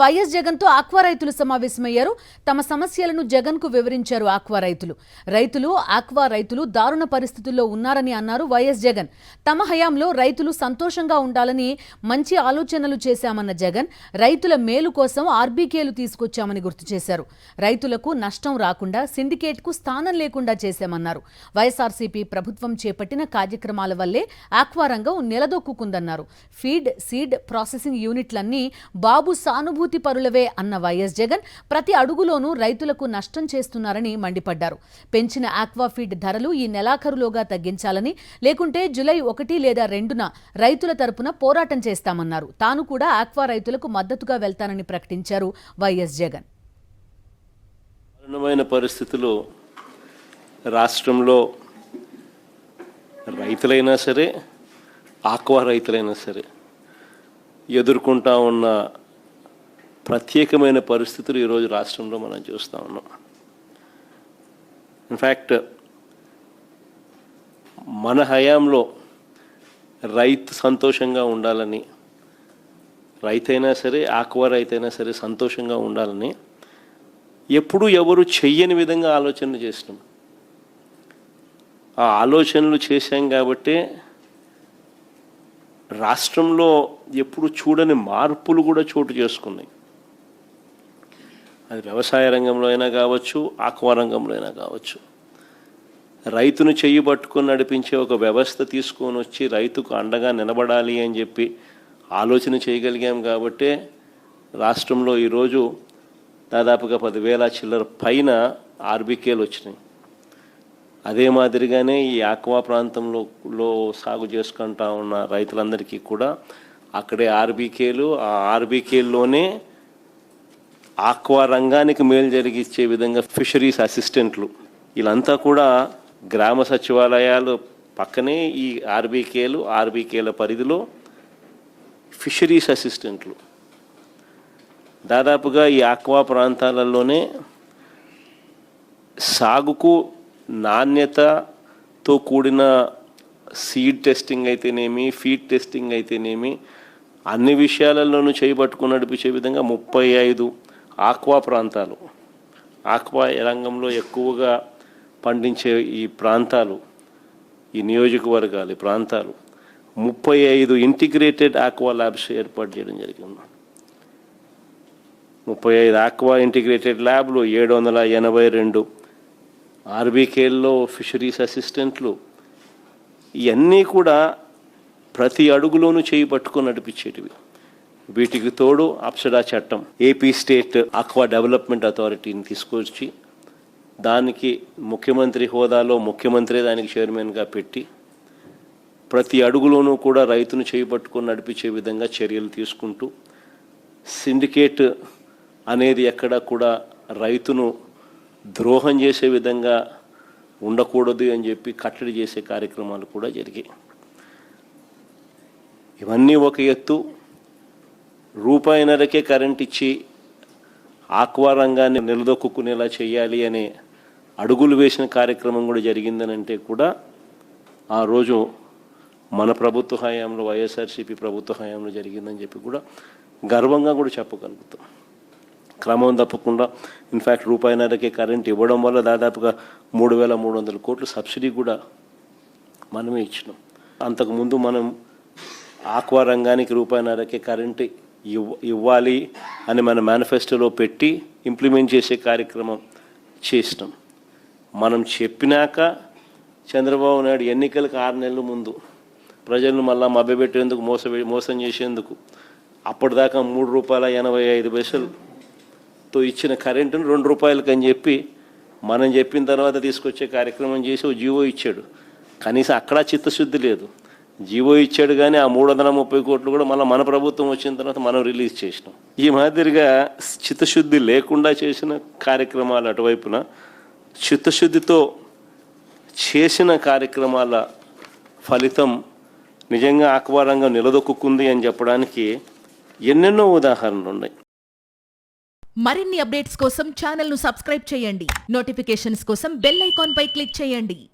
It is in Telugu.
వైఎస్ జగన్ తో ఆక్వా రైతులు సమావేశమయ్యారు. తమ సమస్యలను జగన్ కు వివరించారు ఆక్వా రైతులు. ఆక్వా రైతులు దారుణ పరిస్థితుల్లో ఉన్నారని అన్నారు వైఎస్ జగన్. తమ హయాంలో రైతులు సంతోషంగా ఉండాలని మంచి ఆలోచనలు చేశామన్న జగన్ రైతుల మేలు కోసం ఆర్బీకేలు తీసుకొచ్చామని గుర్తు చేశారు. రైతులకు నష్టం రాకుండా సిండికేట్ కు స్థానం లేకుండా చేశామన్నారు. వైఎస్ఆర్సీపీ ప్రభుత్వం చేపట్టిన కార్యక్రమాల వల్లే ఆక్వా రంగం నిలదొక్కుందన్నారు. ఫీడ్, సీడ్ ప్రాసెసింగ్ యూనిట్లన్నీ బాబు సానుభూతి పరులవే అన్న వైఎస్ జగన్ ప్రతి అడుగులోనూ రైతులకు నష్టం చేస్తున్నారని మండిపడ్డారు. పెంచిన ఆక్వా ఫీడ్ ధరలు ఈ నెలాఖరులోగా తగ్గించాలని, లేకుంటే జూలై 1 లేదా 2న రైతుల తరపున పోరాటం చేస్తామన్నారు. తాను కూడా ఆక్వా రైతులకు మద్దతుగా వెళ్తానని ప్రకటించారు వైఎస్ జగన్. పరిస్థితులు రాష్ట్రంలో రైతులైనా సరే, ఆక్వా రైతులైనా సరే ఎదుర్కొంటా ఉన్న ప్రత్యేకమైన పరిస్థితులు ఈరోజు రాష్ట్రంలో మనం చూస్తూ ఉన్నాం. ఇన్ఫ్యాక్ట్ మన హయాంలో రైతు సంతోషంగా ఉండాలని, రైతైనా సరే ఆక్వా రైతైనా సరే సంతోషంగా ఉండాలని ఎప్పుడూ ఎవరు చెయ్యని విధంగా ఆలోచనలు చేసినాం. ఆ ఆలోచనలు చేశాం కాబట్టే రాష్ట్రంలో ఎప్పుడు చూడని మార్పులు కూడా చోటు చేసుకున్నాయి. అది వ్యవసాయ రంగంలో అయినా కావచ్చు, ఆక్వా రంగంలో అయినా కావచ్చు. రైతును చెయ్యి పట్టుకొని నడిపించే ఒక వ్యవస్థ తీసుకొని వచ్చి రైతుకు అండగా నిలబడాలి అని చెప్పి ఆలోచన చేయగలిగాం కాబట్టే రాష్ట్రంలో ఈరోజు దాదాపుగా 10,000 చిల్లర పైన ఆర్బీకేలు వచ్చినాయి. అదే మాదిరిగానే ఈ ఆక్వా ప్రాంతంలో సాగు చేసుకుంటా ఉన్న రైతులందరికీ కూడా అక్కడే ఆర్బీకేలు, ఆ ఆర్బీకేల్లోనే ఆక్వా రంగానికి మేలు జరిగించే విధంగా ఫిషరీస్ అసిస్టెంట్లు, వీళ్ళంతా కూడా గ్రామ సచివాలయాలు పక్కనే ఈ ఆర్బీకేల పరిధిలో ఫిషరీస్ అసిస్టెంట్లు. దాదాపుగా ఈ ఆక్వా ప్రాంతాలలోనే సాగుకు నాణ్యతతో కూడిన సీడ్ టెస్టింగ్ అయితేనేమి, ఫీడ్ టెస్టింగ్ అయితేనేమి, అన్ని విషయాలలోనూ చేయబట్టుకుని నడిపించే విధంగా 35 ఆక్వా ప్రాంతాలు, ఆక్వా రంగంలో ఎక్కువగా పండించే ఈ ప్రాంతాలు, ఈ నియోజకవర్గాలు, ఈ ప్రాంతాలు 35 ఇంటిగ్రేటెడ్ ఆక్వా ల్యాబ్స్ ఏర్పాటు చేయడం జరిగింది. 35 ఆక్వా ఇంటిగ్రేటెడ్ ల్యాబ్లు, 782 ఆర్బీకేల్లో ఫిషరీస్ అసిస్టెంట్లు, ఇవన్నీ కూడా ప్రతి అడుగులోనూ చేయి పట్టుకొని నడిపించేటివి. వీటికి తోడు అప్సడా చట్టం, ఏపీ స్టేట్ ఆక్వా డెవలప్మెంట్ అథారిటీని తీసుకొచ్చి దానికి ముఖ్యమంత్రి హోదాలో ముఖ్యమంత్రి దానికి చైర్మన్గా పెట్టి ప్రతి అడుగులోనూ కూడా రైతును చేయి పట్టుకొని నడిపించే విధంగా చర్యలు తీసుకుంటూ, సిండికేట్ అనేది ఎక్కడ కూడా రైతును ద్రోహం చేసే విధంగా ఉండకూడదు అని చెప్పి కట్టడి చేసే కార్యక్రమాలు కూడా జరిగాయి. ఇవన్నీ ఒక ఎత్తు. రూపాయిన్నరకే కరెంట్ ఇచ్చి ఆక్వా రంగాన్ని నిలదొక్కునేలా చేయాలి అనే అడుగులు వేసిన కార్యక్రమం కూడా జరిగిందనంటే కూడా ఆ రోజు మన ప్రభుత్వ హయాంలో, వైఎస్ఆర్సీపీ ప్రభుత్వ హయాంలో జరిగిందని చెప్పి కూడా గర్వంగా కూడా చెప్పగలుగుతాం. క్రమం తప్పకుండా ఇన్ఫ్యాక్ట్ రూపాయిన్నరకే కరెంట్ ఇవ్వడం వల్ల దాదాపుగా 3,300 కోట్ల సబ్సిడీ కూడా మనమే ఇచ్చినాం. అంతకుముందు మనం ఆక్వా రంగానికి రూపాయిన్నరకే కరెంటు ఇవ్వాలి అని మన మేనిఫెస్టోలో పెట్టి ఇంప్లిమెంట్ చేసే కార్యక్రమం చేసినాం. మనం చెప్పినాక చంద్రబాబు నాయుడు ఎన్నికలకు 6 నెలల ముందు ప్రజలను మళ్ళా మభ్యపెట్టేందుకు, మోసం చేసేందుకు అప్పటిదాకా ₹3.85తో ఇచ్చిన కరెంటును ₹2 అని చెప్పి మనం చెప్పిన తర్వాత తీసుకొచ్చే కార్యక్రమం చేసి ఓ జీవో ఇచ్చాడు. కనీసం అక్కడ చిత్తశుద్ధి లేదు. జీవో ఇచ్చాడు కానీ ఆ 330 కోట్లు కూడా మళ్ళీ మన ప్రభుత్వం వచ్చిన తర్వాత మనం రిలీజ్ చేసినాం. ఈ మాదిరిగా చిత్తశుద్ధి లేకుండా చేసిన కార్యక్రమాలు అటువైపున, చిత్తశుద్ధితో చేసిన కార్యక్రమాల ఫలితం నిజంగా ఆక్వా రంగం నిలదొక్కుంది అని చెప్పడానికి ఎన్నెన్నో ఉదాహరణలు ఉన్నాయి. మరిన్ని అప్డేట్స్ కోసం ఛానల్ను సబ్స్క్రైబ్ చేయండి. నోటిఫికేషన్స్ కోసం బెల్ ఐకాన్ పై క్లిక్ చేయండి.